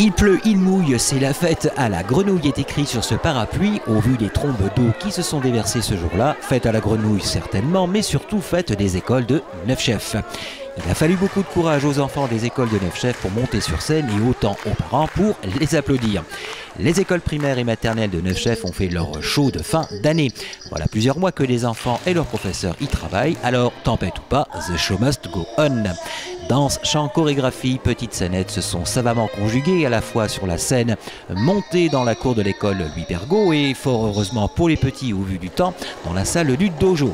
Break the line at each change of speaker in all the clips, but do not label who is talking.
Il pleut, il mouille, c'est la fête à la grenouille est écrit sur ce parapluie au vu des trombes d'eau qui se sont déversées ce jour-là. Fête à la grenouille certainement, mais surtout fête des écoles de Neufchef. Il a fallu beaucoup de courage aux enfants des écoles de Neufchef pour monter sur scène et autant aux parents pour les applaudir. Les écoles primaires et maternelles de Neufchef ont fait leur show de fin d'année. Voilà plusieurs mois que les enfants et leurs professeurs y travaillent, alors tempête ou pas, the show must go on. Danse, chant, chorégraphie, petites scénettes se sont savamment conjuguées à la fois sur la scène montée dans la cour de l'école Louis Pergaud et fort heureusement pour les petits au vu du temps dans la salle du dojo.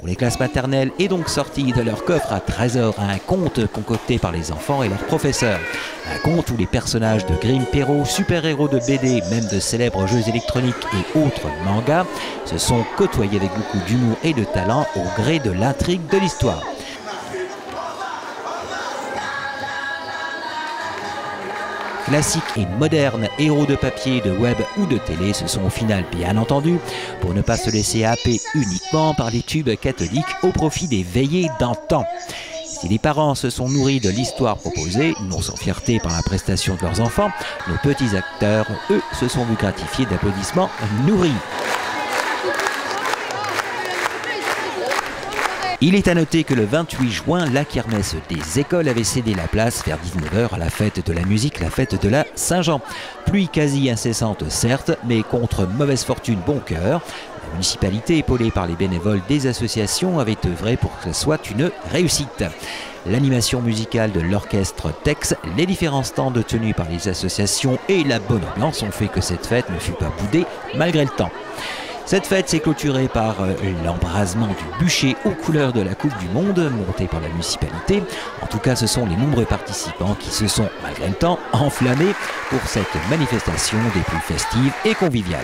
Pour les classes maternelles est donc sorti de leur coffre à trésor un conte concocté par les enfants et leurs professeurs. Un conte où les personnages de Grimm, Perrault, super-héros de BD, même de célèbres jeux électroniques et autres mangas, se sont côtoyés avec beaucoup d'humour et de talent au gré de l'intrigue de l'histoire. Classiques et modernes, héros de papier, de web ou de télé se sont au final bien entendus pour ne pas se laisser happer uniquement par les tubes catholiques au profit des veillées d'antan. Si les parents se sont nourris de l'histoire proposée, non sans fierté par la prestation de leurs enfants, nos petits acteurs, eux, se sont vus gratifiés d'applaudissements nourris. Il est à noter que le 28 juin, la kermesse des écoles avait cédé la place vers 19 h à la fête de la musique, la fête de la Saint-Jean. Pluie quasi incessante certes, mais contre mauvaise fortune bon cœur. La municipalité, épaulée par les bénévoles des associations, avait œuvré pour que ce soit une réussite. L'animation musicale de l'orchestre Tex, les différents stands tenus par les associations et la bonne ambiance ont fait que cette fête ne fut pas boudée malgré le temps. Cette fête s'est clôturée par l'embrasement du bûcher aux couleurs de la Coupe du Monde, monté par la municipalité. En tout cas, ce sont les nombreux participants qui se sont, malgré le temps, enflammés pour cette manifestation des plus festives et conviviales.